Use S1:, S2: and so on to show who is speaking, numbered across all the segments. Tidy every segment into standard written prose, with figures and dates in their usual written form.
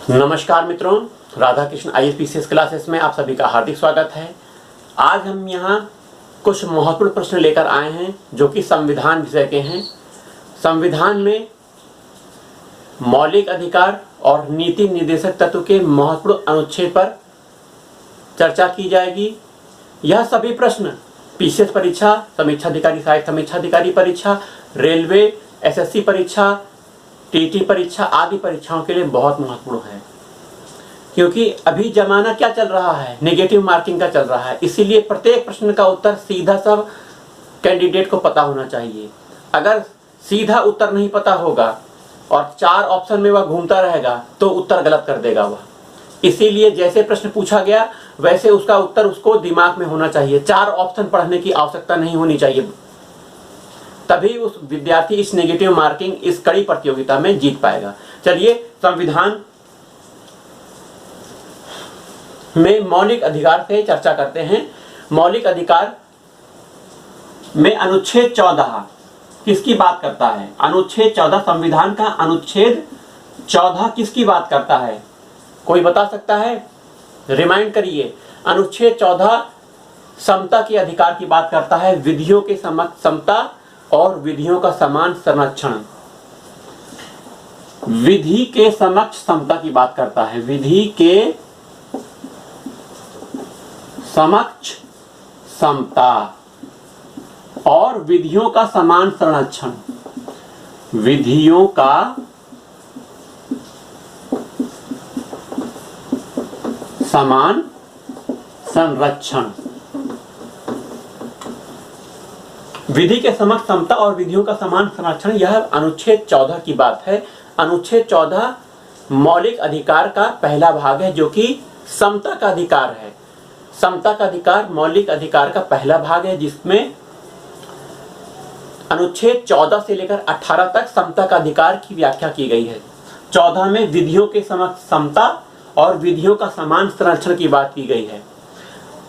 S1: नमस्कार मित्रों, Radha Krishna IAS classes में आप सभी का हार्दिक स्वागत है। आज हम यहाँ कुछ महत्वपूर्ण प्रश्न लेकर आए हैं जो कि संविधान विषय के हैं। संविधान में मौलिक अधिकार और नीति निर्देशक तत्व के महत्वपूर्ण अनुच्छेद पर चर्चा की जाएगी। यह सभी प्रश्न PCS परीक्षा, समीक्षाधिकारी सहायक समीक्षाधिकारी परीक्षा, रेलवे, SSC परीक्षा, TT परीक्षा आदि परीक्षाओं के लिए बहुत महत्वपूर्ण है, क्योंकि अभी जमाना क्या चल रहा है, नेगेटिव मार्किंग का चल रहा है। इसीलिए प्रत्येक प्रश्न का उत्तर सीधा सब कैंडिडेट को पता होना चाहिए। अगर सीधा उत्तर नहीं पता होगा और 4 ऑप्शन में वह घूमता रहेगा तो उत्तर गलत कर देगा वह। इसीलिए जैसे प्रश्न पूछा गया वैसे उसका उत्तर उसको दिमाग में होना चाहिए। 4 ऑप्शन पढ़ने की आवश्यकता नहीं होनी चाहिए, तभी उस विद्यार्थी इस नेगेटिव मार्किंग, इस कड़ी प्रतियोगिता में जीत पाएगा। चलिए संविधान में मौलिक अधिकार से चर्चा करते हैं। मौलिक अधिकार में अनुच्छेद 14 किसकी बात करता है? अनुच्छेद 14 संविधान का अनुच्छेद 14 किसकी बात करता है? कोई बता सकता है? रिमाइंड करिए। अनुच्छेद 14 समता के अधिकार की बात करता है, विधियों के समक्ष समता और विधियों का समान संरक्षण। विधि के समक्ष समता की बात करता है, विधि के समक्ष समता और विधियों का समान संरक्षण। विधियों का समान संरक्षण। विधि के समक्ष समता और विधियों का समान संरक्षण, यह अनुच्छेद 14 की बात है। अनुच्छेद 14 मौलिक अधिकार का पहला भाग है जो कि समता का अधिकार है। समता का अधिकार मौलिक अधिकार का पहला भाग है, जिसमें अनुच्छेद 14 से लेकर 18 तक समता का अधिकार की व्याख्या की गई है। 14 में विधियों के समक्ष समता और विधियों का समान संरक्षण की बात की गई है।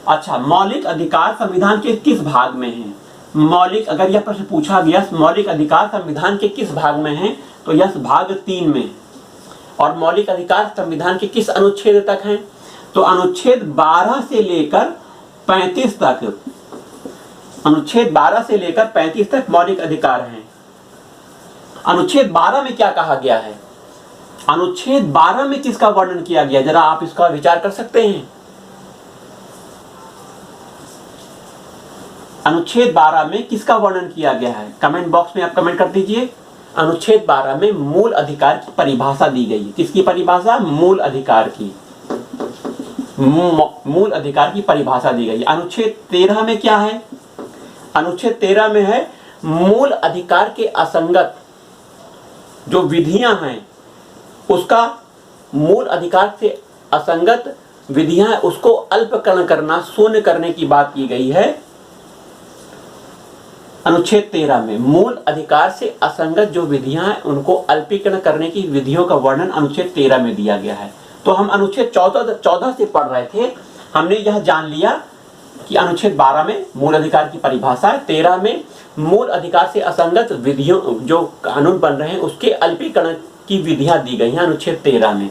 S1: अच्छा, मौलिक अधिकार संविधान के किस भाग में है? मौलिक, अगर यह प्रश्न पूछा गया मौलिक अधिकार संविधान के किस भाग में है, तो यह भाग 3 में। और मौलिक अधिकार संविधान के किस अनुच्छेद तक हैं? तो अनुच्छेद 12 से लेकर 35 तक, अनुच्छेद 12 से लेकर 35 तक मौलिक अधिकार हैं। अनुच्छेद 12 में क्या कहा गया है? अनुच्छेद 12 में किसका वर्णन किया गया? जरा आप इसका विचार कर सकते हैं। अनुच्छेद 12 में किसका वर्णन किया गया है? कमेंट बॉक्स में आप कमेंट कर दीजिए। अनुच्छेद 12 में मूल अधिकार की परिभाषा दी गई है। किसकी परिभाषा? मूल अधिकार की। मूल अधिकार की परिभाषा दी गई है। अनुच्छेद 13 में क्या है? अनुच्छेद 13 में है मूल अधिकार के असंगत जो विधियां हैं, उसका मूल अधिकार से असंगत विधियां हैं उसको अल्पकरण करना, शून्य करने की बात की गई है। अनुच्छेद 13 में मूल अधिकार से असंगत जो विधियां हैं उनको अल्पीकरण करने की विधियों का वर्णन अनुच्छेद 13 में दिया गया है। तो हम अनुच्छेद 14 से पढ़ रहे थे, हमने यह जान लिया कि अनुच्छेद 12 में मूल अधिकार की परिभाषा है, 13 में मूल अधिकार से असंगत विधियों जो कानून बन रहे हैं उसके अल्पीकरण की विधियां दी गई हैं अनुच्छेद 13 में।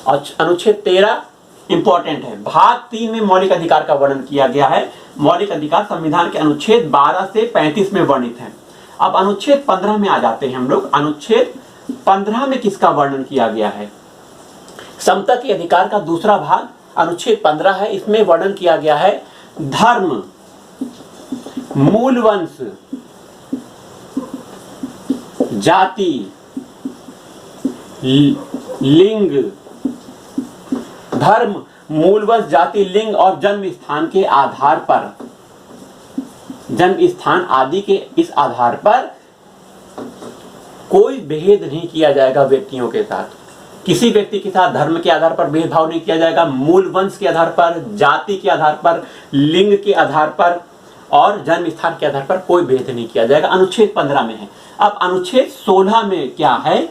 S1: और अनुच्छेद 13 इंपॉर्टेंट है। भाग 3 में मौलिक अधिकार का वर्णन किया गया है। मौलिक अधिकार संविधान के अनुच्छेद 12 से 35 में वर्णित है। अब अनुच्छेद 15 में आ जाते हैं हम लोग। अनुच्छेद 15 में किसका वर्णन किया गया है? समता के अधिकार का दूसरा भाग अनुच्छेद 15 है। इसमें वर्णन किया गया है धर्म, मूल वंश, जाति, लिंग, धर्म, मूल वंश, जाति, लिंग और जन्म स्थान के आधार पर, जन्म स्थान आदि के इस आधार पर कोई भेद नहीं किया जाएगा व्यक्तियों के साथ। किसी व्यक्ति के साथ धर्म के आधार पर भेदभाव नहीं किया जाएगा, मूल वंश के आधार पर, जाति के आधार पर, लिंग के आधार पर और जन्म स्थान के आधार पर कोई भेद नहीं किया जाएगा। अनुच्छेद 15 में है। अब अनुच्छेद 16 में क्या है?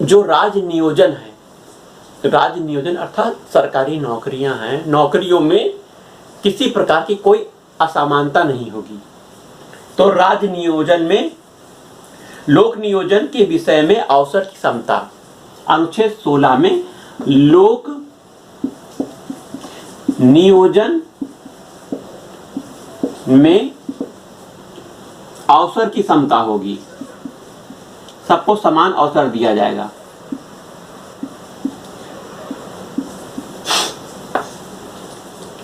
S1: जो राज्य नियोजन है, राज्य नियोजन अर्थात सरकारी नौकरियां हैं, नौकरियों में किसी प्रकार की कोई असमानता नहीं होगी। तो राज्य नियोजन में लोक नियोजन के विषय में अवसर की समता, अनुच्छेद 16 में लोक नियोजन में अवसर की समता होगी, सबको समान अवसर दिया जाएगा।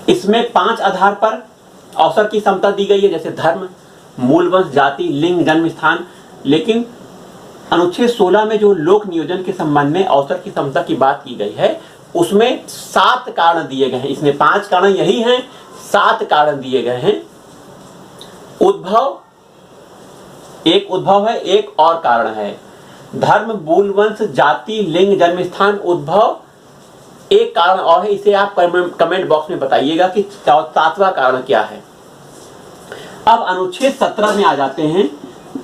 S1: इसमें 5 आधार पर अवसर की समता दी गई है, जैसे धर्म, मूल वंश, जाति, लिंग, जन्म स्थान। लेकिन अनुच्छेद 16 में जो लोक नियोजन के संबंध में अवसर की समता की बात की गई है, उसमें 7 कारण दिए गए हैं। इसमें 5 कारण यही हैं, 7 कारण दिए गए हैं। उद्भव, एक उद्भव है, एक और कारण है। धर्म, मूल वंश, जाति, लिंग, जन्म स्थान, उद्भव, एक कारण और है। इसे आप कमेंट बॉक्स में बताइएगा कि 7वां कारण क्या है। अब अनुच्छेद 17 में आ जाते हैं।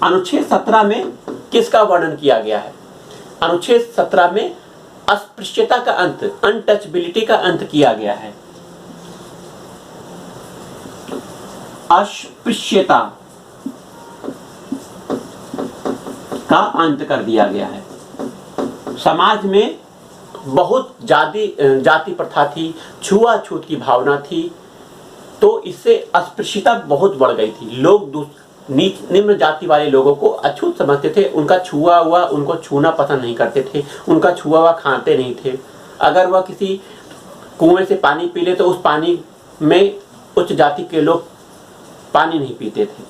S1: अनुच्छेद 17 में किसका वर्णन किया गया है? अनुच्छेद 17 में अस्पृश्यता का अंत, अनटचबिलिटी का अंत किया गया है। अस्पृश्यता का अंत कर दिया गया है। समाज में बहुत जाति प्रथा थी, छुआछूत की भावना थी, तो इससे अस्पृश्यता बहुत बढ़ गई थी। लोग निम्न जाति वाले लोगों को अछूत समझते थे, उनका छुआ हुआ उनको छूना पसंद नहीं करते थे, उनका छुआ हुआ खाते नहीं थे। अगर वह किसी कुएं से पानी पी ले तो उस पानी में उच्च जाति के लोग पानी नहीं पीते थे।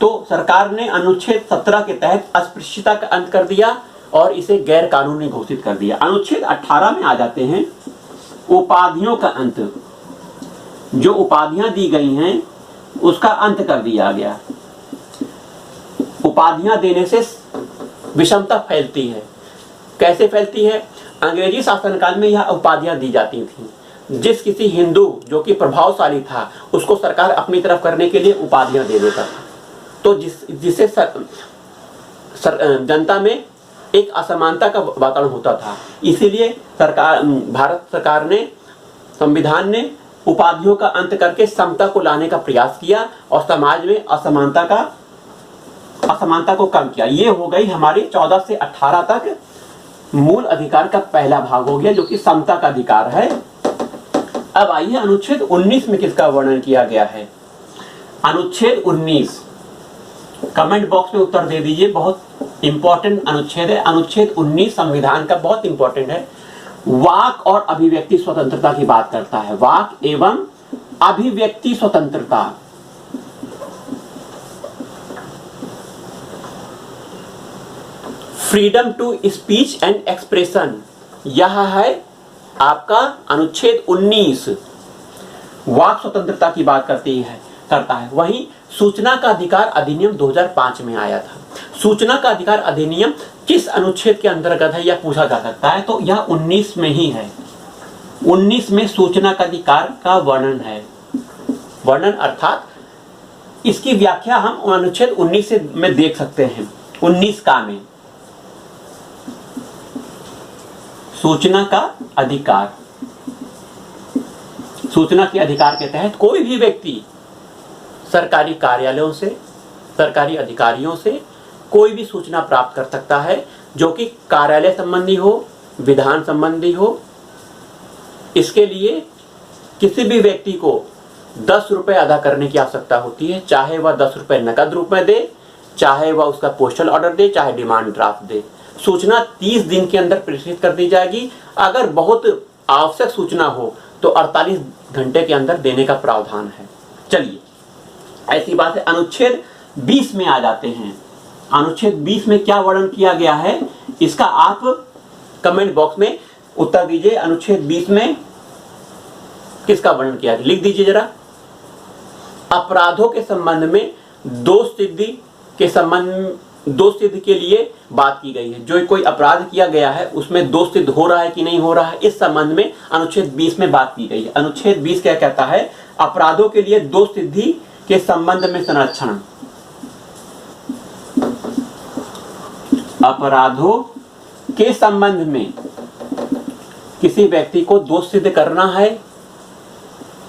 S1: तो सरकार ने अनुच्छेद 17 के तहत अस्पृश्यता का अंत कर दिया और इसे गैर कानूनी घोषित कर दिया। अनुच्छेद 18 में आ जाते हैं। उपाधियों का अंत, जो उपाधियां दी गई हैं उसका अंत कर दिया गया। उपाधियां देने से विषमता फैलती है। कैसे फैलती है? अंग्रेजी शासनकाल में यह उपाधियां दी जाती थीं। जिस किसी हिंदू जो कि प्रभावशाली था उसको सरकार अपनी तरफ करने के लिए उपाधियां दे देता था, तो जिससे जनता में एक असमानता का वातावरण होता था। इसीलिए भारत सरकार ने, संविधान ने उपाधियों का अंत करके समता को लाने का प्रयास किया और समाज में असमानता को कम किया। ये हो गई हमारी 14 से 18 तक मूल अधिकार का पहला भाग हो गया, जो कि समता का अधिकार है। अब आइए अनुच्छेद 19 में किसका वर्णन किया गया है। अनुच्छेद 19, कमेंट बॉक्स में उत्तर दे दीजिए, बहुत इंपॉर्टेंट अनुच्छेद है। अनुच्छेद 19 संविधान का बहुत इंपॉर्टेंट है। वाक और अभिव्यक्ति स्वतंत्रता की बात करता है। वाक एवं अभिव्यक्ति स्वतंत्रता। Freedom to speech and expression, यह है आपका अनुच्छेद 19। वाक स्वतंत्रता की बात करता है। वहीं सूचना का अधिकार अधिनियम 2005 में आया था। सूचना का अधिकार अधिनियम किस अनुच्छेद के अंतर्गत है यह पूछा जा सकता है, तो यह 19 में ही है। 19 में सूचना का अधिकार का वर्णन है। वर्णन अर्थात इसकी व्याख्या हम अनुच्छेद 19 में देख सकते हैं। 19 का में सूचना का अधिकार, सूचना के अधिकार के तहत कोई भी व्यक्ति सरकारी कार्यालयों से, सरकारी अधिकारियों से कोई भी सूचना प्राप्त कर सकता है, जो कि कार्यालय संबंधी हो, विधान संबंधी हो। इसके लिए किसी भी व्यक्ति को 10 रुपए अदा करने की आवश्यकता होती है, चाहे वह 10 रुपए नकद रूप में दे, चाहे वह उसका पोस्टल ऑर्डर दे, चाहे डिमांड ड्राफ्ट दे। सूचना 30 दिन के अंदर प्रेषित कर दी जाएगी। अगर बहुत आवश्यक सूचना हो तो 48 घंटे के अंदर देने का प्रावधान है। चलिए, ऐसी बात है। अनुच्छेद 20 में आ जाते हैं। अनुच्छेद 20 में क्या वर्णन किया गया है, इसका आप कमेंट बॉक्स में उत्तर दीजिए। अनुच्छेद 20 में किसका वर्णन किया है, लिख दीजिए जरा। अपराधों के संबंध में दोष सिद्ध के लिए बात की गई है। जो कोई अपराध किया गया है उसमें दोष सिद्ध हो रहा है कि नहीं हो रहा है, इस संबंध में अनुच्छेद 20 में बात की गई है। अनुच्छेद 20 क्या कहता है? अपराधों के लिए दोष सिद्धि के संबंध में संरक्षण। अपराधों के संबंध में किसी व्यक्ति को दोष सिद्ध करना है,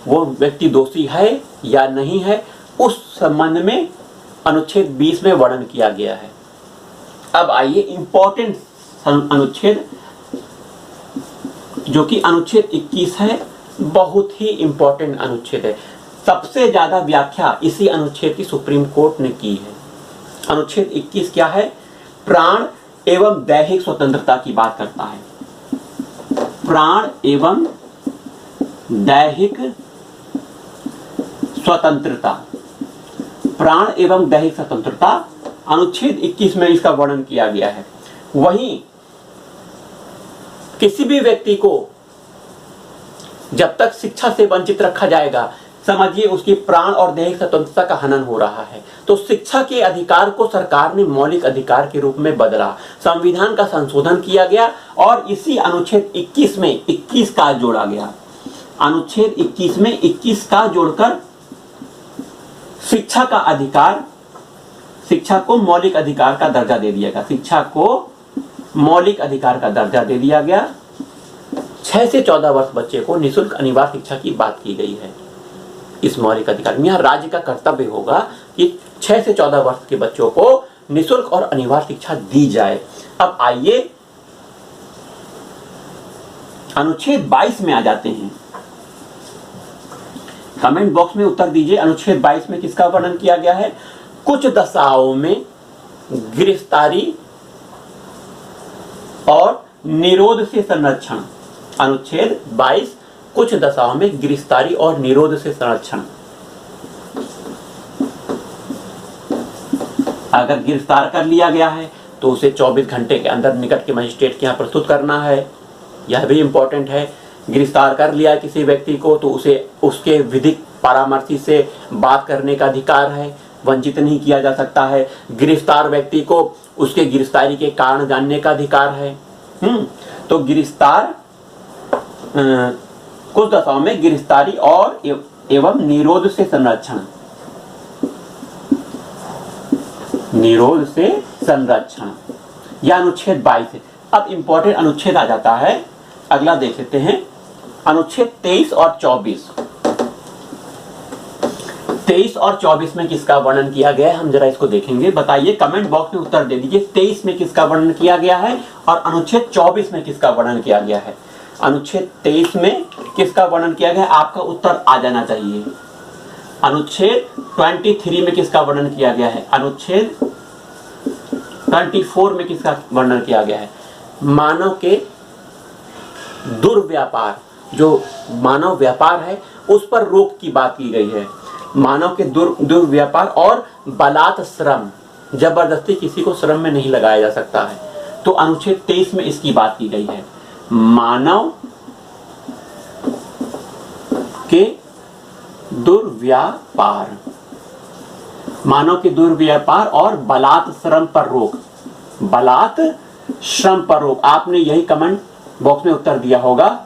S1: वो व्यक्ति दोषी है या नहीं है, उस संबंध में अनुच्छेद 20 में वर्णन किया गया है। अब आइए इंपॉर्टेंट अनुच्छेद जो कि अनुच्छेद 21 है, बहुत ही इंपॉर्टेंट अनुच्छेद है। सबसे ज्यादा व्याख्या इसी अनुच्छेद की सुप्रीम कोर्ट ने की है। अनुच्छेद 21 क्या है? प्राण एवं दैहिक स्वतंत्रता की बात करता है। प्राण एवं दैहिक स्वतंत्रता, प्राण एवं दैहिक स्वतंत्रता अनुच्छेद 21 में इसका वर्णन किया गया है। वहीं किसी भी व्यक्ति को जब तक शिक्षा से वंचित रखा जाएगा, समझिए उसकी प्राण और दैहिक स्वतंत्रता का हनन हो रहा है। तो शिक्षा के अधिकार को सरकार ने मौलिक अधिकार के रूप में बदला, संविधान का संशोधन किया गया और इसी अनुच्छेद 21 में 21 का जोड़ा गया। अनुच्छेद 21 में 21 का जोड़कर शिक्षा का अधिकार, शिक्षा को मौलिक अधिकार का दर्जा दे दिया गया। शिक्षा को मौलिक अधिकार का दर्जा दे दिया गया। 6 से 14 वर्ष बच्चे को निःशुल्क अनिवार्य शिक्षा की बात की गई है। इस मौलिक अधिकार में राज्य का कर्तव्य होगा कि 6 से 14 वर्ष के बच्चों को निःशुल्क और अनिवार्य शिक्षा दी जाए। अब आइए अनुच्छेद 22 में आ जाते हैं। कमेंट बॉक्स में उत्तर दीजिए, अनुच्छेद 22 में किसका वर्णन किया गया है? कुछ दशाओं में गिरफ्तारी और निरोध से संरक्षण। अनुच्छेद 22 कुछ दशाओं में गिरफ्तारी और निरोध से संरक्षण। अगर गिरफ्तार कर लिया गया है तो उसे 24 घंटे के अंदर निकट के मजिस्ट्रेट के यहाँ प्रस्तुत करना है। यह भी इंपॉर्टेंट है। गिरफ्तार कर लिया किसी व्यक्ति को तो उसे उसके विधिक परामर्शी से बात करने का अधिकार है, वंचित नहीं किया जा सकता है। गिरफ्तार व्यक्ति को उसके गिरफ्तारी के कारण जानने का अधिकार है। तो गिरफ्तार कुछ दशाओं में गिरफ्तारी और एवं निरोध से संरक्षण, निरोध से संरक्षण, यह अनुच्छेद 22 है। अब इंपॉर्टेंट अनुच्छेद आ जाता है, अगला देख लेते हैं अनुच्छेद 23 और 24। 23 और 24 में किसका वर्णन किया गया है, हम जरा इसको देखेंगे। बताइए, कमेंट बॉक्स में उत्तर दे दीजिए। 23 में किसका वर्णन किया गया है और अनुच्छेद 24 में किसका वर्णन किया गया है? अनुच्छेद 23 में किसका वर्णन किया गया है? आपका उत्तर आ जाना चाहिए। अनुच्छेद 23 में किसका वर्णन किया गया है? अनुच्छेद 24 में किसका वर्णन किया गया है? मानव के दुर्व्यापार, जो मानव व्यापार है उस पर रोक की बात की गई है। मानव के दुर्व्यापार और बलात् श्रम, जबरदस्ती किसी को श्रम में नहीं लगाया जा सकता है। तो अनुच्छेद 23 में इसकी बात की गई है। मानव के दुर्व्यापार, मानव के दुर्व्यापार और बलात् श्रम पर रोक, बलात् श्रम पर रोक। आपने यही कमेंट बॉक्स में उत्तर दिया होगा।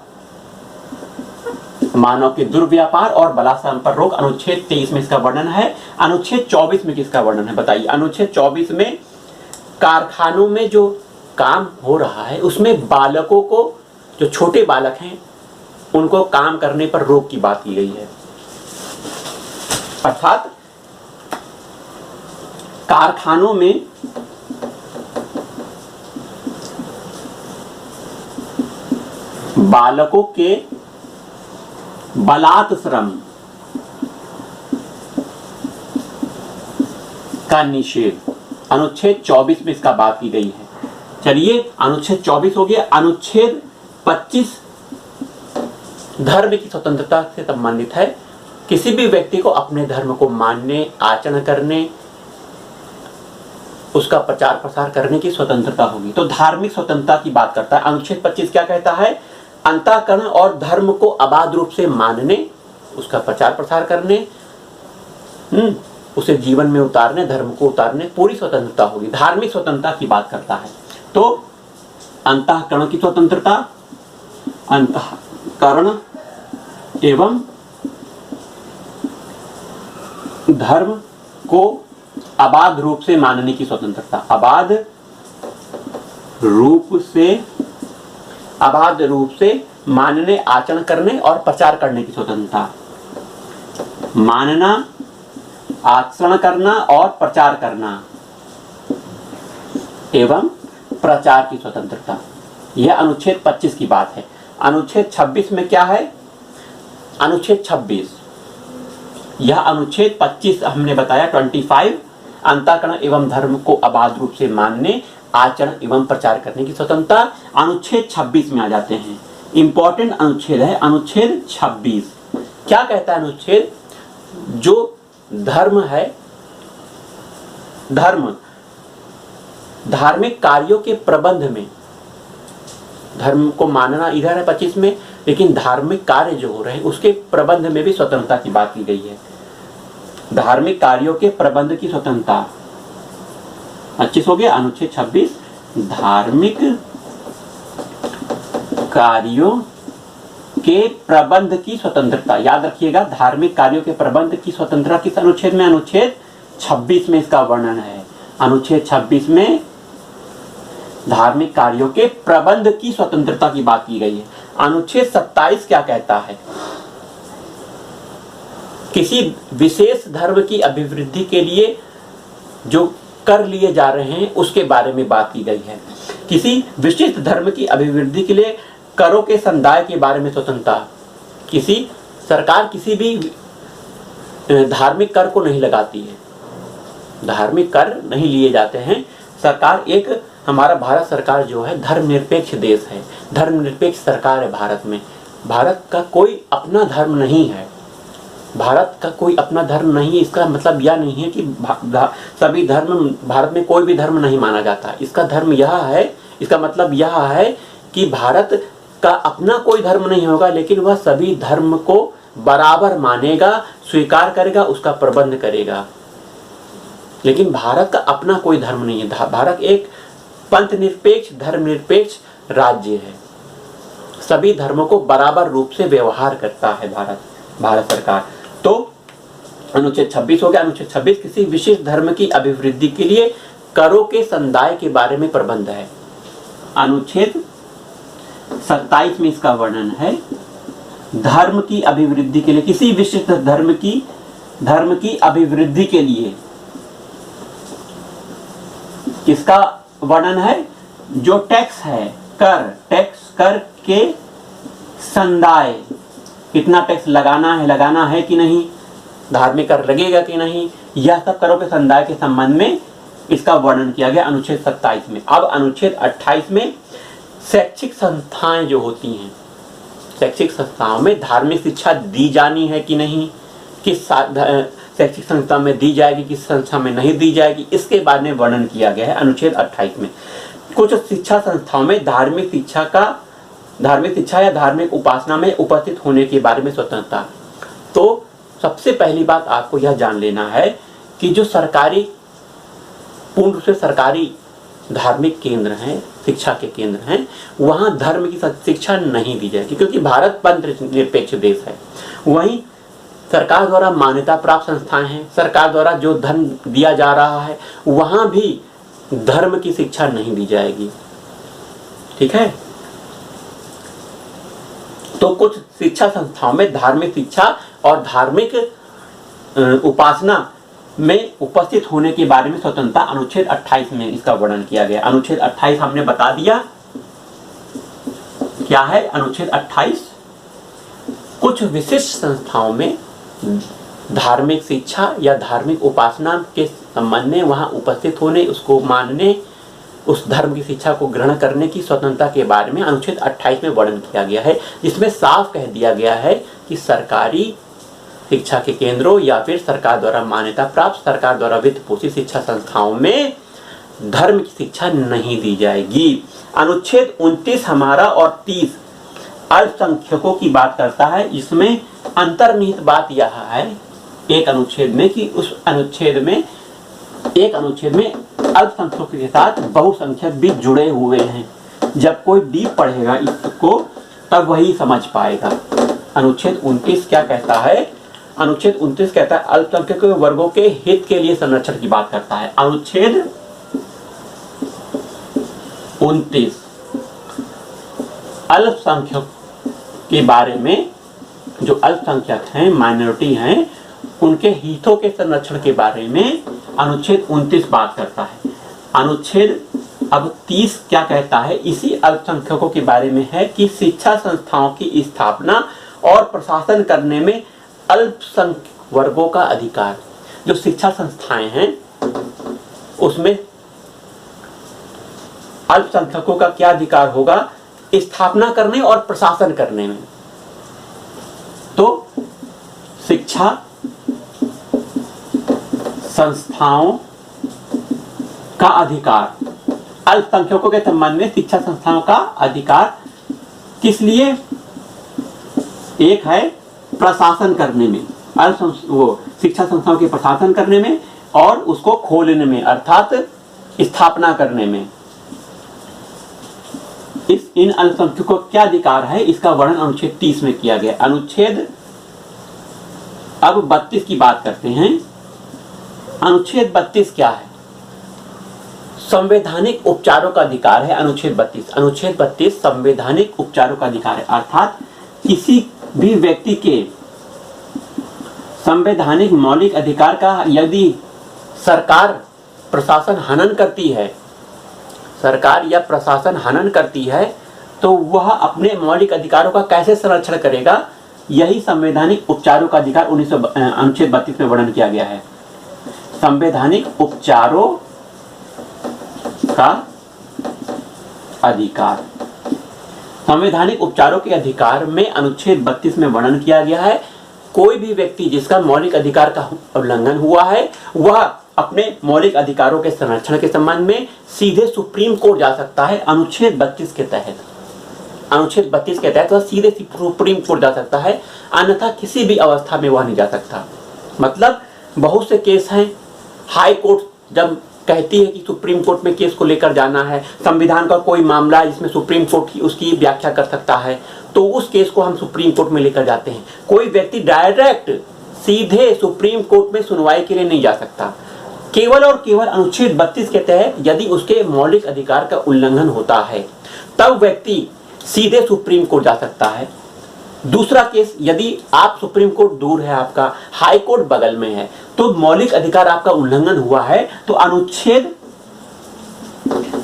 S1: मानव के दुर्व्यापार और बलात् श्रम पर रोक अनुच्छेद 23 में इसका वर्णन है। अनुच्छेद 24 में किसका वर्णन है? बताइए। अनुच्छेद 24 में कारखानों में जो काम हो रहा है उसमें बालकों को, जो छोटे बालक हैं उनको काम करने पर रोक की बात की गई है। अर्थात कारखानों में बालकों के बलात् श्रम का निषेध अनुच्छेद 24 में इसका बात की गई है। चलिए, अनुच्छेद 24 हो गया। अनुच्छेद 25 धर्म की स्वतंत्रता से संबंधित है। किसी भी व्यक्ति को अपने धर्म को मानने, आचरण करने, उसका प्रचार प्रसार करने की स्वतंत्रता होगी। तो धार्मिक स्वतंत्रता की बात करता है। अनुच्छेद 25 क्या कहता है? अंतःकरण और धर्म को अबाध रूप से मानने, उसका प्रचार प्रसार करने, उसे जीवन में उतारने, धर्म को उतारने, पूरी स्वतंत्रता होगी। धार्मिक स्वतंत्रता की बात करता है। तो अंतःकरण की स्वतंत्रता, अंतःकरण एवं धर्म को अबाध रूप से मानने की स्वतंत्रता, अबाध रूप से मानने, आचरण करने और प्रचार करने की स्वतंत्रता। मानना, आचरण करना और प्रचार करना एवं प्रचार की स्वतंत्रता, यह अनुच्छेद 25 की बात है। अनुच्छेद 26 में क्या है? अनुच्छेद 26, यह अनुच्छेद 25 हमने बताया 25 अंतःकरण एवं धर्म को अबाध रूप से मानने, आचरण एवं प्रचार करने की स्वतंत्रता, अनुच्छेद 26 में आ जाते हैं। इंपॉर्टेंट अनुच्छेद है अनुच्छेद 26। क्या कहता है अनुच्छेद? जो धर्म है, धर्म धार्मिक कार्यों के प्रबंध में, धर्म को मानना इधर है 25 में, लेकिन धार्मिक कार्य जो हो रहे हैं उसके प्रबंध में भी स्वतंत्रता की बात की गई है। धार्मिक कार्यों के प्रबंध की स्वतंत्रता 25 हो गया। अनुच्छेद 26 धार्मिक कार्यों के प्रबंध की स्वतंत्रता, याद रखिएगा, धार्मिक कार्यों के प्रबंध की स्वतंत्रता किस अनुच्छेद में? अनुच्छेद 26 में इसका वर्णन है। अनुच्छेद 26 में धार्मिक कार्यों के प्रबंध की स्वतंत्रता की बात की गई है। अनुच्छेद 27 क्या कहता है? किसी विशेष धर्म की अभिवृद्धि के लिए जो कर लिए जा रहे हैं उसके बारे में बात की गई है। किसी विशिष्ट धर्म की अभिवृद्धि के लिए करों के संदाय के बारे में स्वतंत्रता। किसी सरकार किसी भी धार्मिक कर को नहीं लगाती है, धार्मिक कर नहीं लिए जाते हैं। सरकार एक, हमारा भारत सरकार जो है धर्मनिरपेक्ष देश है, धर्मनिरपेक्ष सरकार है भारत में। भारत का कोई अपना धर्म नहीं है, भारत का कोई अपना धर्म नहीं। इसका मतलब यह नहीं है कि सभी धर्म, भारत में कोई भी धर्म नहीं माना जाता। इसका धर्म यह है, इसका मतलब यह है कि भारत का अपना कोई धर्म नहीं होगा, लेकिन वह सभी धर्म को बराबर मानेगा, स्वीकार करेगा, उसका प्रबंध करेगा। लेकिन भारत का अपना कोई धर्म नहीं है। भारत एक पंथ निरपेक्ष, धर्मनिरपेक्ष राज्य है। सभी धर्मों को बराबर रूप से व्यवहार करता है भारत सरकार। तो अनुच्छेद 26 हो गया। अनुच्छेद 26 किसी विशेष धर्म की अभिवृद्धि के लिए करों के संदाय के बारे में प्रबंध है। अनुच्छेद 27 में इसका वर्णन है, धर्म की अभिवृद्धि के लिए, किसी विशिष्ट धर्म की अभिवृद्धि के लिए किसका वर्णन है? जो टैक्स है, कर के संदाय, कितना टैक्स लगाना है कि नहीं, धार्मिक कर लगेगा कि नहीं, यह सब करों के संदाय के संबंध में इसका वर्णन किया गया अनुच्छेद 27 में। अब अनुच्छेद 28 में शैक्षिक संस्थाएं जो होती हैं, शैक्षिक संस्थाओं में धार्मिक शिक्षा दी जानी है कि नहीं, किस शैक्षिक संस्था में दी जाएगी, किस संस्था में नहीं दी जाएगी, इसके बारे में वर्णन किया गया है अनुच्छेद 28 में। कुछ शिक्षा संस्थाओं में धार्मिक शिक्षा या धार्मिक उपासना में उपस्थित होने के बारे में स्वतंत्रता। तो सबसे पहली बात आपको यह जान लेना है कि जो सरकारी, पूर्ण रूप से सरकारी धार्मिक केंद्र हैं, शिक्षा के केंद्र हैं, वहाँ धर्म की शिक्षा नहीं दी जाएगी, क्योंकि भारत पंथ निरपेक्ष देश है। वहीं सरकार द्वारा मान्यता प्राप्त संस्थाएं हैं, सरकार द्वारा जो धन दिया जा रहा है, वहाँ भी धर्म की शिक्षा नहीं दी जाएगी। ठीक है। तो कुछ शिक्षा संस्थाओं में धार्मिक शिक्षा और धार्मिक उपासना में उपस्थित होने के बारे में स्वतंत्रता अनुच्छेद 28 में इसका वर्णन किया गया। अनुच्छेद 28 हमने बता दिया क्या है। अनुच्छेद 28 कुछ विशिष्ट संस्थाओं में धार्मिक शिक्षा या धार्मिक उपासना के संबंध में वहां उपस्थित होने, उसको मानने, उस धर्म की शिक्षा को ग्रहण करने की स्वतंत्रता के बारे में अनुच्छेद 28 में वर्णन किया गया है, जिसमें साफ कह दिया गया है कि सरकारी शिक्षा के केंद्रों या फिर सरकार द्वारा मान्यता प्राप्त, सरकार द्वारा वित्त पोषित शिक्षा संस्थाओं में धर्म की शिक्षा नहीं दी जाएगी। अनुच्छेद 29 हमारा और 30 अल्पसंख्यकों की बात करता है। इसमें अंतर्निहित बात यह है एक अनुच्छेद में कि उस अनुच्छेद में, एक अनुच्छेद में अल्पसंख्यकों के साथ बहुसंख्यक भी जुड़े हुए हैं। जब कोई डीप पढ़ेगा इसको तब वही समझ पाएगा। अनुच्छेद 29 क्या कहता है? अनुच्छेद 29 कहता है अल्पसंख्यक वर्गों के हित के लिए संरक्षण की बात करता है। अनुच्छेद 29 अल्पसंख्यक के बारे में, जो अल्पसंख्यक हैं, माइनॉरिटी हैं, उनके हितों के संरक्षण के बारे में अनुच्छेद 29 बात करता है। अनुच्छेद अब 30 क्या कहता है, इसी अल्पसंख्यकों के बारे में है कि शिक्षा संस्थाओं की स्थापना और प्रशासन करने में अल्पसंख्यक वर्गों का अधिकार। जो शिक्षा संस्थाएं हैं उसमें अल्पसंख्यकों का क्या अधिकार होगा, स्थापना करने और प्रशासन करने में। तो शिक्षा संस्थाओं का अधिकार, अल्पसंख्यकों के संबंध में शिक्षा संस्थाओं का अधिकार किस लिए, एक है प्रशासन करने में, वो शिक्षा संस्थाओं के प्रशासन करने में और उसको खोलने में अर्थात स्थापना करने में। इन अल्पसंख्यकों को क्या अधिकार है, इसका वर्णन अनुच्छेद 30 में किया गया। अनुच्छेद अब 32 की बात करते हैं। अनुच्छेद 32 क्या है, संवैधानिक उपचारों का अधिकार है। अनुच्छेद 32 संवैधानिक उपचारों का अधिकार है, अर्थात किसी भी व्यक्ति के संवैधानिक मौलिक अधिकार का यदि सरकार प्रशासन हनन करती है, सरकार या प्रशासन हनन करती है, तो वह अपने मौलिक अधिकारों का कैसे संरक्षण करेगा, यही संवैधानिक उपचारों का अधिकार अनुच्छेद 32 में वर्णन किया गया है। संवैधानिक उपचारों का अधिकार, संवैधानिक उपचारों के अधिकार में अनुच्छेद 32 में वर्णन किया गया है। कोई भी व्यक्ति जिसका मौलिक अधिकार का उल्लंघन हुआ है, वह अपने मौलिक अधिकारों के संरक्षण के संबंध में सीधे सुप्रीम कोर्ट जा सकता है। अनुच्छेद 32 के तहत, अनुच्छेद 32 के तहत वह सीधे सुप्रीम कोर्ट जा सकता है, अन्यथा किसी भी अवस्था में वह नहीं जा सकता। मतलब बहुत से केस हैं, हाई कोर्ट जब कहती है कि सुप्रीम कोर्ट में केस को लेकर जाना है, संविधान का कोई मामला है जिसमें सुप्रीम कोर्ट ही उसकी व्याख्या कर सकता है, तो उस केस को हम सुप्रीम कोर्ट में लेकर जाते हैं। कोई व्यक्ति डायरेक्ट सीधे सुप्रीम कोर्ट में सुनवाई के लिए नहीं जा सकता। केवल और केवल अनुच्छेद 32 के तहत यदि उसके मौलिक अधिकार का उल्लंघन होता है, तब व्यक्ति सीधे सुप्रीम कोर्ट जा सकता है। दूसरा केस, यदि आप सुप्रीम कोर्ट दूर है, आपका हाई कोर्ट बगल में है, तो मौलिक अधिकार आपका उल्लंघन हुआ है, तो अनुच्छेद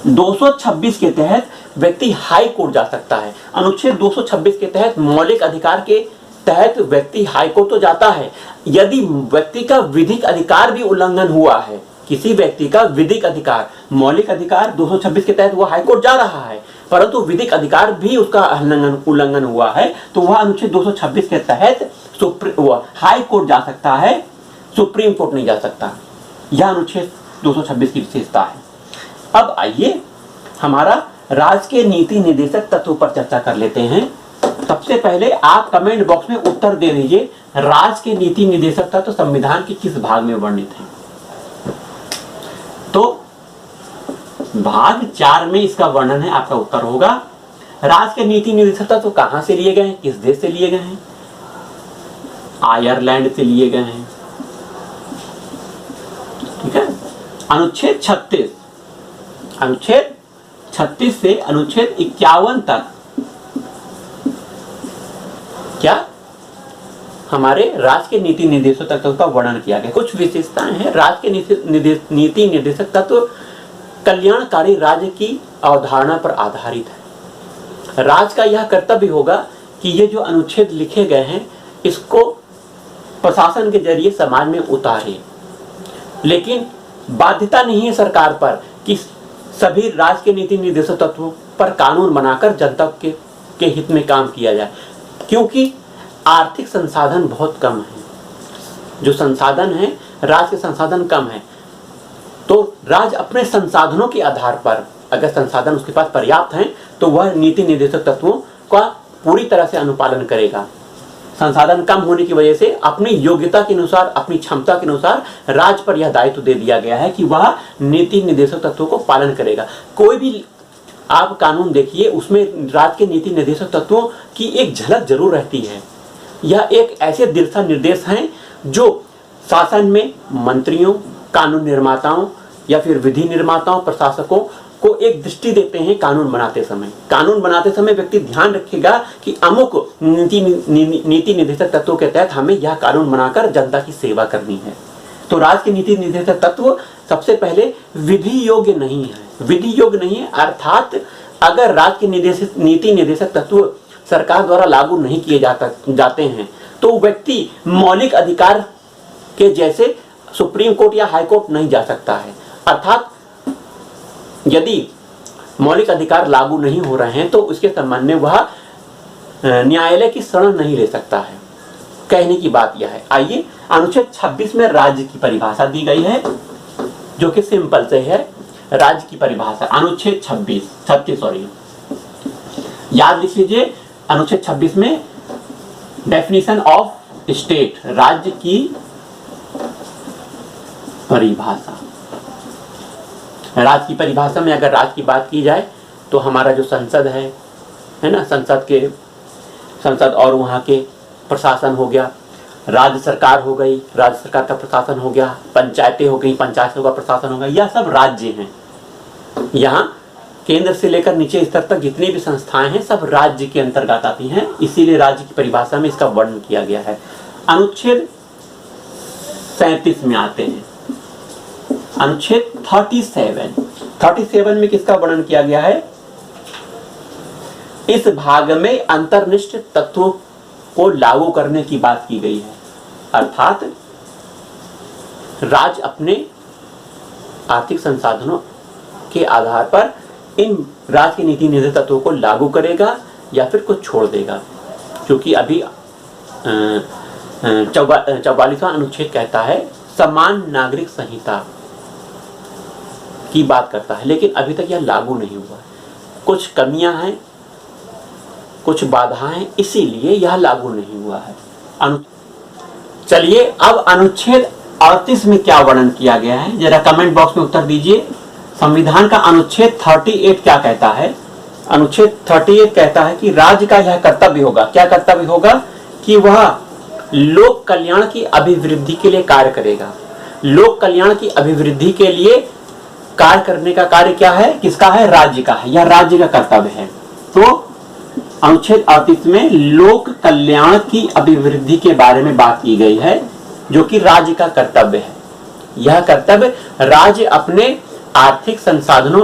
S1: 226 के तहत व्यक्ति हाई कोर्ट जा सकता है। अनुच्छेद 226 के तहत मौलिक अधिकार के तहत व्यक्ति हाई कोर्ट तो जाता है। यदि व्यक्ति का विधिक अधिकार भी उल्लंघन हुआ है, किसी व्यक्ति का विधिक अधिकार, मौलिक अधिकार 226 के तहत वो हाई कोर्ट जा रहा है, परंतु विधिक अधिकार भी उसका उल्लंघन हुआ है, तो वह अनुच्छेद 226 के तहत हाई कोर्ट जा सकता है, सुप्रीम कोर्ट नहीं जा सकता। यह अनुच्छेद 226 की विशेषता है। अब आइए हमारा राज्य के नीति निर्देशक तत्व पर चर्चा कर लेते हैं। सबसे पहले आप कमेंट बॉक्स में उत्तर दे दीजिए, राज्य के नीति निर्देशक तत्व संविधान के किस भाग में वर्णित है। तो भाग 4 में इसका वर्णन है, आपका उत्तर होगा। राज्य के नीति निर्देशक तत्व कहां से लिए गए हैं, किस देश से लिए गए हैं, आयरलैंड से लिए गए हैं। ठीक है। अनुच्छेद 36 से अनुच्छेद 51 तक क्या हमारे राज्य के नीति निर्देशक तत्व का वर्णन किया गया। कुछ विशेषताएं हैं। राज्य के नीति निर्देशक तत्व कल्याणकारी राज्य की अवधारणा पर आधारित है। राज्य का यह कर्तव्य होगा कि ये जो अनुच्छेद लिखे गए हैं इसको प्रशासन के जरिए समाज में उतारे, लेकिन बाध्यता नहीं है सरकार पर कि सभी राज्य के नीति निर्देशक तत्वों पर कानून बनाकर जनता के हित में काम किया जाए, क्योंकि आर्थिक संसाधन बहुत कम है। जो संसाधन है, राज्य के संसाधन कम है, तो राज्य अपने संसाधनों के आधार पर, अगर संसाधन उसके पास पर्याप्त हैं, तो वह नीति निर्देशक तत्वों का पूरी तरह से अनुपालन करेगा। संसाधन कम होने की वजह से अपनी योग्यता के अनुसार, अपनी क्षमता के अनुसार राज्य पर यह दायित्व दे दिया गया है कि वह नीति निर्देशक तत्वों को पालन करेगा। कोई भी आप कानून देखिए, उसमें राज्य के नीति निर्देशक तत्वों की एक झलक जरूर रहती है। यह एक ऐसे दिशा निर्देश हैं जो शासन में मंत्रियों, कानून निर्माताओं या फिर विधि निर्माताओं, प्रशासकों को एक दृष्टि देते हैं। कानून बनाते समय व्यक्ति ध्यान रखेगा कि अमुक नीति निर्देशक तत्वों के तहत हमें यह कानून बनाकर जनता की सेवा करनी है। तो राज्य के नीति निर्देशक तत्व सबसे पहले विधि योग्य नहीं है। विधि योग्य नहीं है। अर्थात अगर राज्य के निर्देशित नीति निर्देशक तत्व सरकार द्वारा लागू नहीं किए जाते हैं तो व्यक्ति मौलिक अधिकार के जैसे सुप्रीम कोर्ट या हाई कोर्ट नहीं जा सकता है। अर्थात यदि मौलिक अधिकार लागू नहीं हो रहे हैं तो उसके संबंध में वह न्यायालय की शरण नहीं ले सकता है। कहने की बात यह है। आइए अनुच्छेद 26 में राज्य की परिभाषा दी गई है जो कि सिंपल से है। राज्य की परिभाषा अनुच्छेद 36 याद लिख लीजिए। अनुच्छेद 26 में डेफिनेशन ऑफ स्टेट, राज्य की परिभाषा। राज्य की परिभाषा में अगर राज्य की बात की जाए तो हमारा जो संसद है ना, संसद और वहाँ के प्रशासन हो गया, राज्य सरकार हो गई, राज्य सरकार का प्रशासन हो गया, पंचायतें हो गई, पंचायतों का प्रशासन हो गया, यह सब राज्य हैं। यहाँ केंद्र से लेकर नीचे स्तर तक जितनी भी संस्थाएं हैं सब राज्य के अंतर्गत आती हैं, इसीलिए राज्य की परिभाषा में इसका वर्णन किया गया है। अनुच्छेद 37 में आते हैं। अनुच्छेद 37 में किसका वर्णन किया गया है? इस भाग में अंतर्निष्ठ तत्वों को लागू करने की बात की गई है। अर्थात राज्य अपने आर्थिक संसाधनों के आधार पर इन राज्य की नीति निर्देशित तत्वों को लागू करेगा या फिर कुछ छोड़ देगा। क्योंकि अभी 44वां अनुच्छेद कहता है समान नागरिक संहिता की बात करता है, लेकिन अभी तक यह लागू नहीं हुआ। कुछ कमियां हैं, कुछ बाधाएं हैं, इसीलिए यह लागू नहीं हुआ है। चलिए अब अनुच्छेद 38 में क्या वर्णन किया गया है जरा कमेंट बॉक्स में उत्तर दीजिए। संविधान का अनुच्छेद 38 क्या कहता है? अनुच्छेद 38 कहता है कि राज्य का यह कर्तव्य होगा। क्या कर्तव्य होगा? कि वह लोक कल्याण की अभिवृद्धि के लिए कार्य करेगा। लोक कल्याण की अभिवृद्धि के लिए कार्य करने का कार्य क्या है? किसका है? राज्य का है। यह राज्य का कर्तव्य है। तो अनुच्छेद 38 में लोक कल्याण की अभिवृद्धि के बारे में बात की गई है जो कि राज्य का कर्तव्य है। यह कर्तव्य राज्य अपने आर्थिक संसाधनों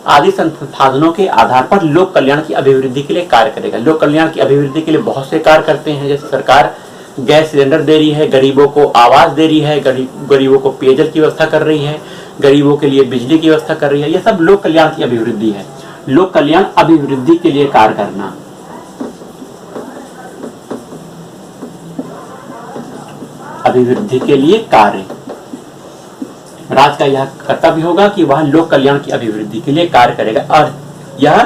S1: आदि संसाधनों के आधार पर लोक कल्याण की अभिवृद्धि के लिए कार्य करेगा। लोक कल्याण की अभिवृद्धि के लिए बहुत से कार्य करते हैं, जैसे सरकार गैस सिलेंडर दे रही है, गरीबों को आवास दे रही है, गरीबों को पेयजल की व्यवस्था कर रही है, गरीबों के लिए बिजली की व्यवस्था कर रही है। यह सब लोक कल्याण की अभिवृद्धि है। लोक कल्याण अभिवृद्धि के लिए कार्य करना। अभिवृद्धि के लिए कार्य राज्य का यह कर्तव्य होगा कि वह लोक कल्याण की अभिवृद्धि के लिए कार्य करेगा। और यह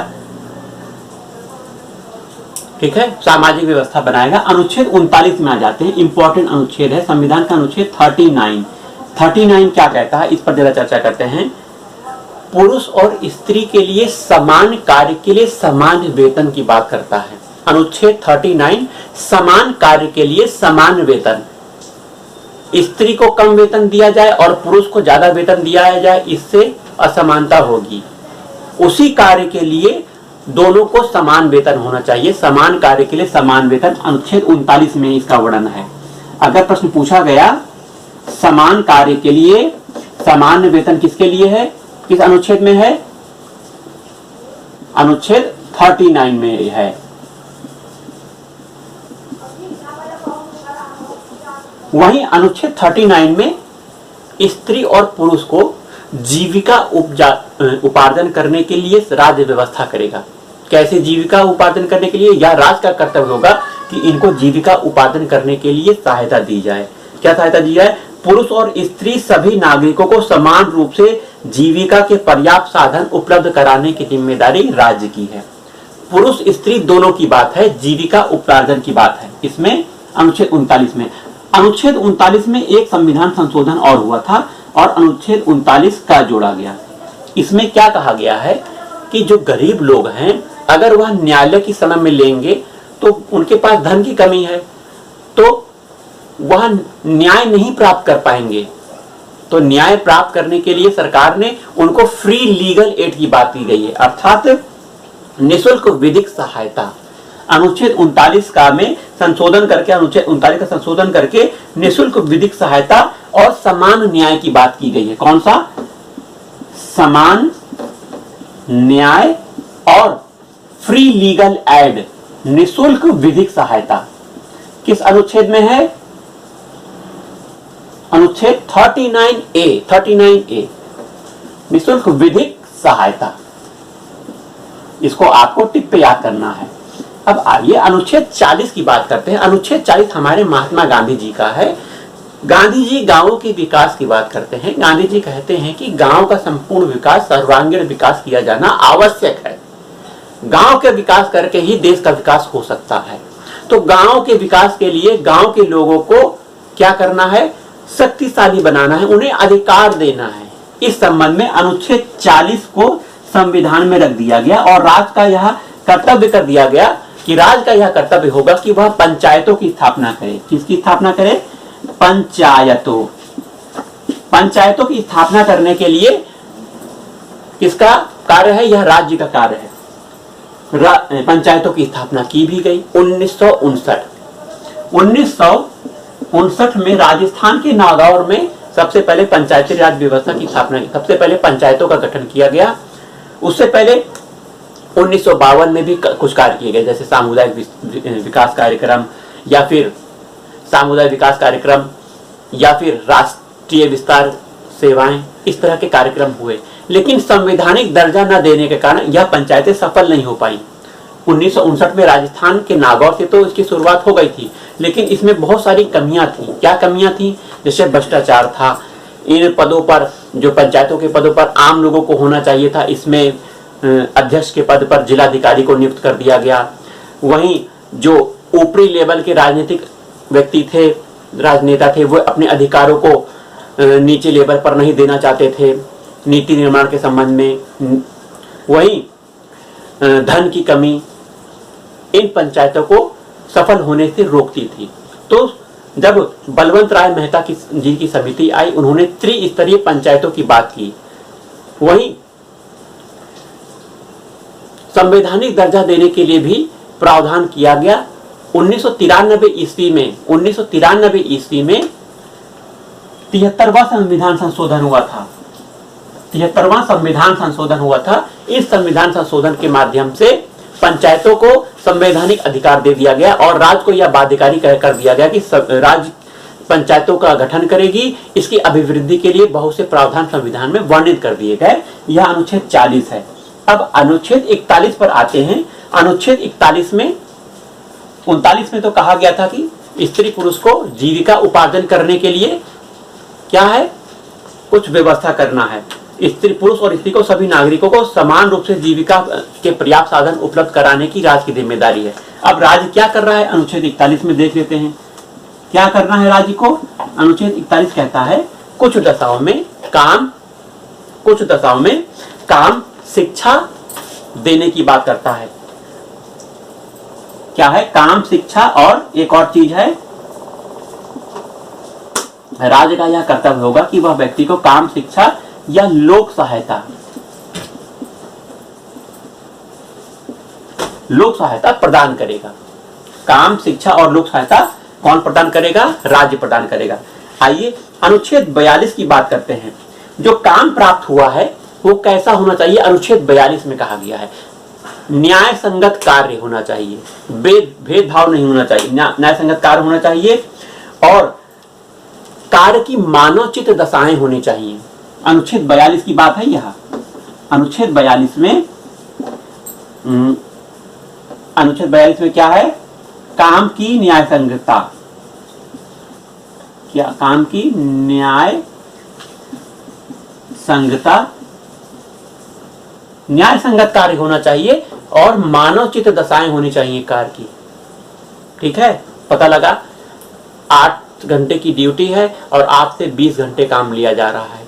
S1: ठीक है सामाजिक व्यवस्था बनाएगा। अनुच्छेद 39 में आ जाते हैं। इंपॉर्टेंट अनुच्छेद है संविधान का अनुच्छेद 39 क्या कहता है इस पर जरा चर्चा करते हैं। पुरुष और स्त्री के लिए समान कार्य के लिए समान वेतन की बात करता है। अनुच्छेद 39 समान कार्य के लिए समान वेतन। स्त्री को कम वेतन दिया जाए और पुरुष को ज्यादा वेतन दिया जाए, इससे असमानता होगी। उसी कार्य के लिए दोनों को समान वेतन होना चाहिए। समान कार्य के लिए समान वेतन अनुच्छेद 39 में इसका वर्णन है। अगर प्रश्न पूछा गया समान कार्य के लिए समान वेतन किसके लिए है, किस अनुच्छेद में है? अनुच्छेद 39 में है। वहीं अनुच्छेद 39 में स्त्री और पुरुष को जीविका उपार्जन करने के लिए राज्य व्यवस्था करेगा। कैसे जीविका उपार्जन करने के लिए? यह राज्य का कर्तव्य होगा कि इनको जीविका उपार्जन करने के लिए सहायता दी जाए। क्या सहायता दी जाए? पुरुष और स्त्री सभी नागरिकों को समान रूप से जीविका के पर्याप्त साधन उपलब्ध कराने की जिम्मेदारी राज्य की है। पुरुष स्त्री दोनों की बात है, जीविका उपार्जन की बात है इसमें अनुच्छेद 39 में। अनुच्छेद 39 में एक संविधान संशोधन और हुआ था और अनुच्छेद 39 का जोड़ा गया। इसमें क्या कहा गया है कि जो गरीब लोग हैं अगर वह न्यायालय की समय में लेंगे तो उनके पास धन की कमी है तो वह न्याय नहीं प्राप्त कर पाएंगे। तो न्याय प्राप्त करने के लिए सरकार ने उनको फ्री लीगल एड की बात की गई है, अर्थात निःशुल्क विधिक सहायता। अनुच्छेद 39 का में संशोधन करके अनुच्छेद 39 का संशोधन करके निःशुल्क विधिक सहायता और समान न्याय की बात की गई है। कौन सा? समान न्याय और फ्री लीगल एड, निशुल्क विधिक सहायता किस अनुच्छेद में है? अनुच्छेद 39A निशुल्क विधिक सहायता। इसको आपको टिप पे याद करना है। अब आइए अनुच्छेद 40 की बात करते हैं। अनुच्छेद 40 हमारे महात्मा गांधी जी का है। गांधी जी गांवों के विकास की बात करते हैं। गांधी जी कहते हैं कि गांव का संपूर्ण विकास, सर्वांगीण विकास किया जाना आवश्यक है। गांव के विकास करके ही देश का विकास हो सकता है। तो गांव के विकास के लिए गांव के लोगों को क्या करना है? शक्तिशाली बनाना है, उन्हें अधिकार देना है। इस संबंध में अनुच्छेद 40 को संविधान में रख दिया गया और राज्य का यह कर्तव्य कर दिया गया कि राज्य का यह कर्तव्य होगा कि वह पंचायतों की स्थापना करे। किसकी स्थापना करे? पंचायतों की स्थापना करने के लिए किसका कार्य है? यह राज्य का कार्य है। पंचायतों की स्थापना की भी गई। 1959 में राजस्थान के नागौर में सबसे पहले पंचायती राज व्यवस्था की स्थापना, सबसे पहले पंचायतों का गठन किया गया। उससे पहले 1952 में भी कुछ कार्य किए गए, जैसे सामुदायिक विकास कार्यक्रम या फिर राष्ट्रीय विस्तार सेवाएं, इस तरह के कार्यक्रम हुए। लेकिन संवैधानिक दर्जा न देने के कारण यह पंचायतें सफल नहीं हो पाई। 1959 में राजस्थान के नागौर से तो इसकी शुरुआत हो गई थी, लेकिन इसमें बहुत सारी कमियां थी। क्या कमियां थी? जैसे भ्रष्टाचार था। इन पदों पर, जो पंचायतों के पदों पर आम लोगों को होना चाहिए था, इसमें अध्यक्ष के पद पर जिलाधिकारी को नियुक्त कर दिया गया। वहीं जो ऊपरी लेवल के राजनीतिक व्यक्ति थे, राजनेता थे, वो अपने अधिकारों को नीचे लेवल पर नहीं देना चाहते थे नीति निर्माण के संबंध में। वहीं धन की कमी इन पंचायतों को सफल होने से रोकती थी। तो जब बलवंत राय मेहता जी की समिति आई, उन्होंने त्रिस्तरीय पंचायतों की बात की। वहीं संवैधानिक दर्जा देने के लिए भी प्रावधान किया गया। 1993 ईस्वी में 73वां संविधान संशोधन हुआ था। 73वां संविधान संशोधन हुआ था। इस संविधान संशोधन के माध्यम से पंचायतों को संवैधानिक अधिकार दे दिया गया और राज्य को यह बाध्यकारी कर दिया गया कि राज्य पंचायतों का गठन करेगी। इसकी अभिवृद्धि के लिए बहुत से प्रावधान संविधान में वर्णित कर दिए गए। यह अनुच्छेद 40 है। अब अनुच्छेद 41 पर आते हैं। अनुच्छेद 39 में तो कहा गया था कि स्त्री पुरुष को जीविका उपार्जन करने के लिए क्या है? कुछ व्यवस्था करना है। स्त्री, पुरुष और स्त्री को, सभी नागरिकों को समान रूप से जीविका के पर्याप्त साधन उपलब्ध कराने की राज्य की जिम्मेदारी है। अब राज्य क्या कर रहा है? अनुच्छेद 41 में देख लेते हैं क्या करना है राज्य को। अनुच्छेद 41 कहता है कुछ दशाओं में काम शिक्षा देने की बात करता है। क्या है? काम, शिक्षा और एक और चीज है, राज्य का यह कर्तव्य होगा कि वह व्यक्ति को काम, शिक्षा या लोक सहायता प्रदान करेगा। काम, शिक्षा और लोक सहायता कौन प्रदान करेगा? राज्य प्रदान करेगा। आइए अनुच्छेद 42 की बात करते हैं। जो काम प्राप्त हुआ है वो कैसा होना चाहिए? अनुच्छेद 42 में कहा गया है न्याय संगत कार्य होना चाहिए, भेदभाव नहीं होना चाहिए, न्याय संगत कार्य होना चाहिए और कार्य की मानवोचित दशाएं होनी चाहिए। अनुच्छेद 42 की बात है यहाँ। अनुच्छेद 42 में क्या है? काम की न्याय संगतता। क्या? काम की न्याय संगत कार्य होना चाहिए और मानवचित दशाएं होनी चाहिए कार्य की। ठीक है, पता लगा 8 घंटे की ड्यूटी है और आपसे 20 घंटे काम लिया जा रहा है।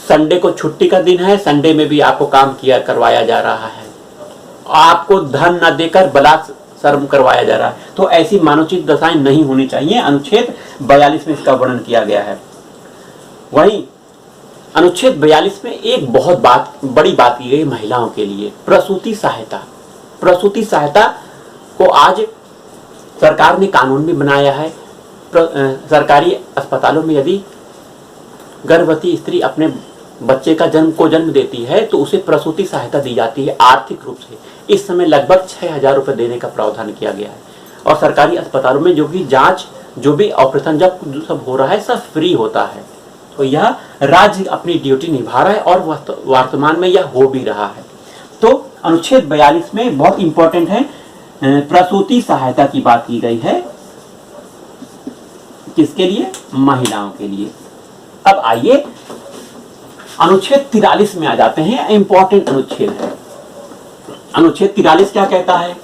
S1: संडे को छुट्टी का दिन है, संडे में भी आपको काम करवाया जा रहा है। आपको धन न देकर बलात्कार करवाया जा रहा है। तो ऐसी मानवचित दशाएं नहीं होनी चाहिए। अनुच्छेद 42 में इसका वर्णन किया गया है। वहीं अनुच्छेद 42 में एक बहुत बड़ी बात की गई महिलाओं के लिए, प्रसूति सहायता। प्रसूति सहायता को आज सरकार ने कानून भी बनाया है। सरकारी अस्पतालों में यदि गर्भवती स्त्री अपने बच्चे का जन्म देती है तो उसे प्रसूति सहायता दी जाती है आर्थिक रूप से। इस समय लगभग 6,000 रुपये देने का प्रावधान किया गया है। और सरकारी अस्पतालों में जो भी जांच, जो भी ऑपरेशन जब सब हो रहा है, सब फ्री होता है। तो यह राज्य अपनी ड्यूटी निभा रहा है और वर्तमान में यह हो भी रहा है। तो अनुच्छेद 42 में बहुत इंपॉर्टेंट है, प्रसूति सहायता की बात की गई है। किसके लिए? महिलाओं के लिए। अब आइए अनुच्छेद 43 में आ जाते हैं। इंपॉर्टेंट अनुच्छेद है। अनुच्छेद 43 क्या कहता है?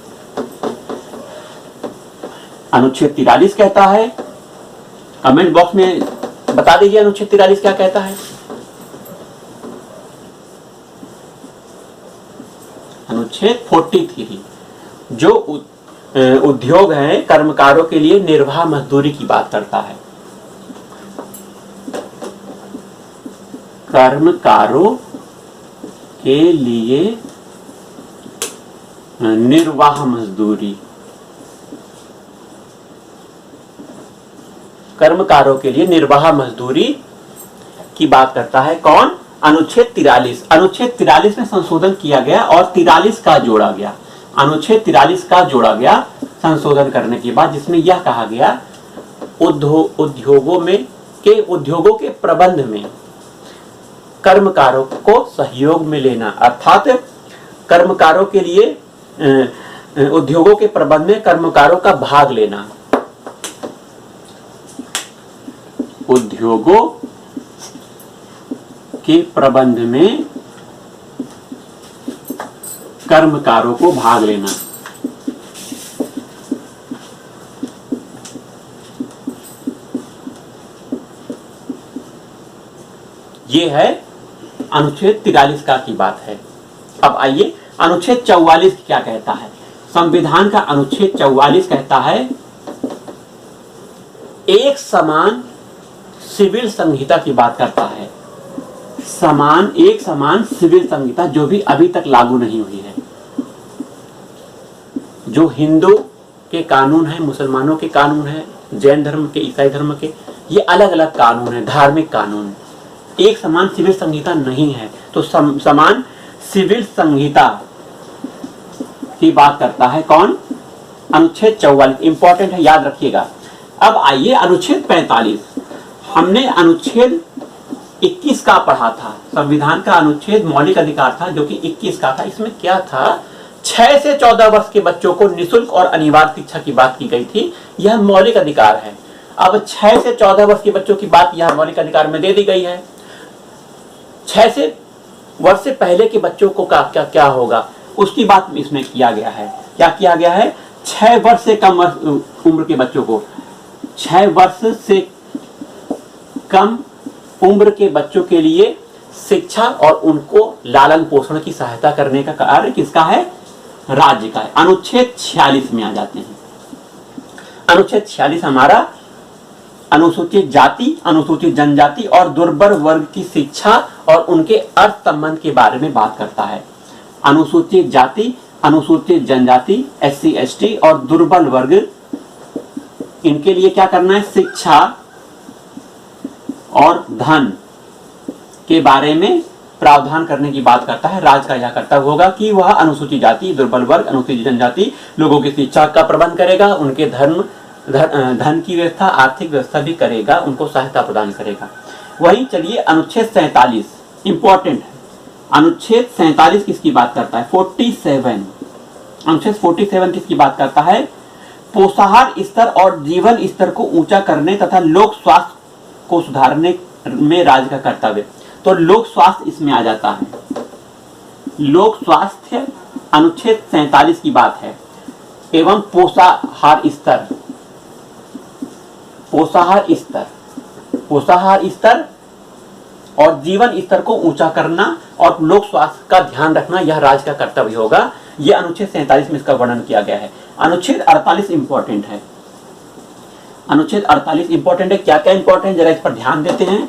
S1: अनुच्छेद 43 कहता है, कमेंट बॉक्स में बता दीजिए अनुच्छेद 43 क्या कहता है। अनुच्छेद 43 जो उद्योग है कर्मकारों के लिए निर्वाह मजदूरी की बात करता है। कर्मकारों के लिए निर्वाह मजदूरी, कर्मकारों के लिए निर्वाह मजदूरी की बात करता है। कौन? अनुच्छेद 43। अनुच्छेद 43 में संशोधन किया गया और 43 का जोड़ा गया। अनुच्छेद 43 का जोड़ा गया संशोधन करने के बाद, जिसमें यह कहा गया उद्योगों के प्रबंध में कर्मकारों को सहयोग में लेना, अर्थात कर्मकारों के लिए उद्योगों के प्रबंध में कर्मकारों का भाग लेना। उद्योगों के प्रबंध में कर्मकारों को भाग लेना। ये है अनुच्छेद 43 का की बात है। अब आइए अनुच्छेद 44 क्या कहता है। संविधान का अनुच्छेद 44 कहता है, एक समान सिविल संहिता की बात करता है। एक समान सिविल संहिता जो भी अभी तक लागू नहीं हुई है। जो हिंदू के कानून है, मुसलमानों के कानून है, जैन धर्म के, ईसाई धर्म के, ये अलग अलग कानून है, धार्मिक कानून। एक समान सिविल संहिता नहीं है। तो समान सिविल संहिता की बात करता है कौन? अनुच्छेद 44। इंपॉर्टेंट है, याद रखिएगा। अब आइए अनुच्छेद 45। हमने अनुच्छेद 21 का पढ़ा था। संविधान का अनुच्छेद मौलिक अधिकार था जो कि 21 का था। इसमें क्या था? 6 से 14 वर्ष के बच्चों को निःशुल्क और अनिवार्य शिक्षा की बात की गई थी। यह मौलिक अधिकार है। अब 6 से 14 वर्ष के बच्चों की बात यह मौलिक अधिकार में दे दी गई है। 6 से वर्ष से पहले के बच्चों को क्या होगा, उसकी बात इसमें किया गया है। क्या किया गया है? 6 वर्ष से कम उम्र के बच्चों को, 6 वर्ष से कम उम्र के बच्चों के लिए शिक्षा और उनको लालन पोषण की सहायता करने का कार्य किसका है? राज्य का है। अनुच्छेद 46 में आ जाते हैं। अनुच्छेद 46 हमारा अनुसूचित जाति, अनुसूचित जनजाति और दुर्बल वर्ग की शिक्षा और उनके अर्थ संबंध के बारे में बात करता है। अनुसूचित जाति, अनुसूचित जनजाति, SC ST और दुर्बल वर्ग, इनके लिए क्या करना है? शिक्षा और धन के बारे में प्रावधान करने की बात करता है। राज्य का यह कर्तव्य होगा कि वह अनुसूचित जाति, दुर्बल वर्ग, अनुसूचित जनजाति लोगों की शिक्षा का प्रबंध करेगा, उनके धन की व्यवस्था, आर्थिक व्यवस्था भी करेगा, उनको सहायता प्रदान करेगा। वहीं चलिए अनुच्छेद 47 इंपॉर्टेंट है। अनुच्छेद 47 किसकी बात करता है? 47। अनुच्छेद 47 किसकी बात करता है? पोषाहार स्तर और जीवन स्तर को ऊंचा करने तथा लोक स्वास्थ्य को सुधारने में राज्य का कर्तव्य। तो लोक स्वास्थ्य इसमें आ जाता है। लोक स्वास्थ्य अनुच्छेद 47 की बात है। एवं पोषाहार स्तर, पोषाहार स्तर और जीवन स्तर को ऊंचा करना और लोक स्वास्थ्य का ध्यान रखना, यह राज्य का कर्तव्य होगा। यह अनुच्छेद 47 में इसका वर्णन किया गया है। अनुच्छेद 48 इंपॉर्टेंट है। अनुच्छेद 48 इंपॉर्टेंट है। क्या क्या इंपॉर्टेंट, जरा इस पर ध्यान देते हैं।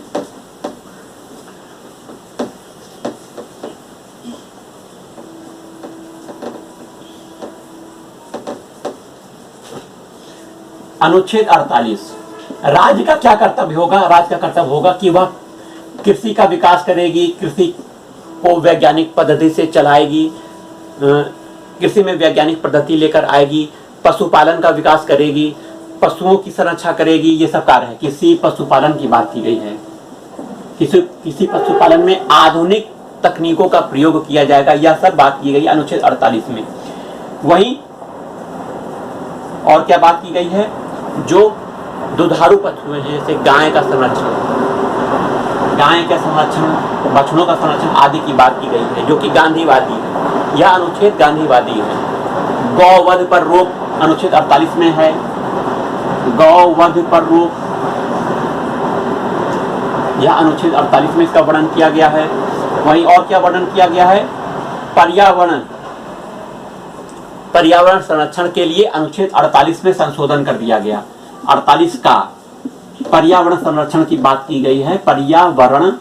S1: अनुच्छेद 48 राज्य का क्या कर्तव्य होगा? राज्य का कर्तव्य होगा कि वह कृषि का विकास करेगी, कृषि को वैज्ञानिक पद्धति से चलाएगी, कृषि में वैज्ञानिक पद्धति लेकर आएगी, पशुपालन का विकास करेगी, पशुओं की संरक्षा करेगी। ये सब कार्य है। कृषि पशुपालन की बात की गई है। किसी पशुपालन में आधुनिक तकनीकों का प्रयोग किया जाएगा, यह सब बात की गई अनुच्छेद 48 में। वहीं और क्या बात की गई है, जो दुधारू पशु हैं जैसे गाय का संरक्षण, गाय का संरक्षण, बछड़ों का संरक्षण आदि की बात की गई है, जो कि गांधीवादी है। यह अनुच्छेद गांधीवादी है। गौवध पर रोक अनुच्छेद 48 में है। गौवध पर रोक, यह अनुच्छेद 48 में इसका वर्णन किया गया है। वहीं और क्या वर्णन किया गया है, पर्यावरण संरक्षण के लिए अनुच्छेद 48 में संशोधन कर दिया गया। 48 का पर्यावरण संरक्षण की बात की गई है। पर्यावरण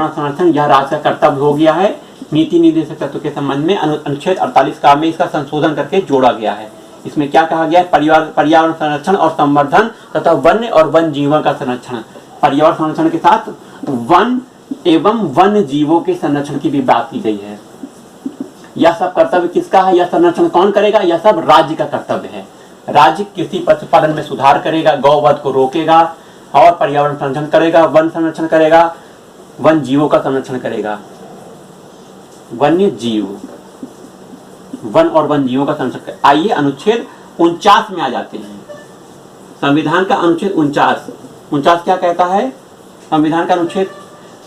S1: संरक्षण यह राज्य का कर्तव्य हो गया है। नीति निर्देशक तत्व के संबंध में अनुच्छेद 48 का में इसका संशोधन करके जोड़ा गया है। इसमें क्या कहा गया है, पर्यावरण संरक्षण और संवर्धन तथा वन्य और वन जीवों का संरक्षण। पर्यावरण संरक्षण के साथ वन एवं वन जीवों के संरक्षण की भी बात की गई है। यह सब कर्तव्य किसका है, यह संरक्षण कौन करेगा, यह सब राज्य का कर्तव्य है। राज्य कृषि पशुपालन में सुधार करेगा, गौवध को रोकेगा और पर्यावरण संरक्षण करेगा, वन संरक्षण करेगा, वन जीवों का संरक्षण करेगा। वन्य जीव, वन और वन जीवों का संरक्षण। आइए अनुच्छेद 49 में आ जाते हैं। संविधान का अनुच्छेद 49 क्या कहता है, संविधान का अनुच्छेद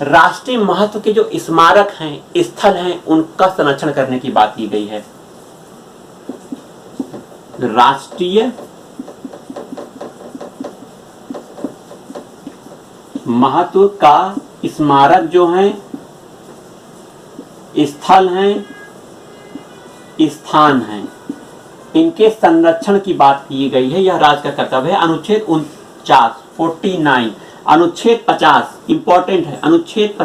S1: राष्ट्रीय महत्व के जो स्मारक हैं, स्थल हैं, उनका संरक्षण करने की बात की गई है। राष्ट्रीय महत्व का स्मारक जो हैं, स्थल हैं, स्थान हैं, इनके संरक्षण की बात की गई है। यह राज्य का कर्तव्य है। अनुच्छेद 49 अनुच्छेद 50 इंपॉर्टेंट है। अनुच्छेद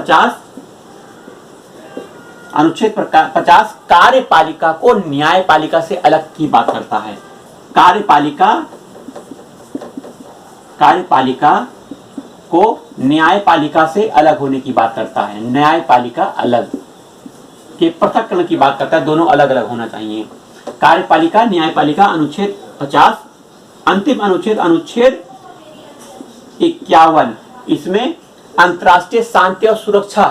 S1: 50 कार्यपालिका को न्यायपालिका से अलग की बात करता है। कार्यपालिका को न्यायपालिका से अलग होने की बात करता है। न्यायपालिका अलग के पृथक्करण की बात करता है, दोनों अलग अलग होना चाहिए। कार्यपालिका, न्यायपालिका, अनुच्छेद 50। अंतिम अनुच्छेद 51, इसमें अंतर्राष्ट्रीय शांति और सुरक्षा,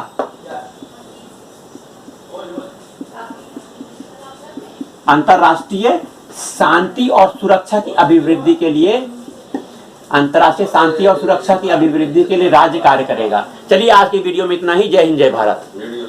S1: अंतर्राष्ट्रीय शांति और सुरक्षा की अभिवृद्धि के लिए, अंतर्राष्ट्रीय शांति और सुरक्षा की अभिवृद्धि के लिए राज्य कार्य करेगा। चलिए आज की वीडियो में इतना ही। जय हिंद, जय भारत।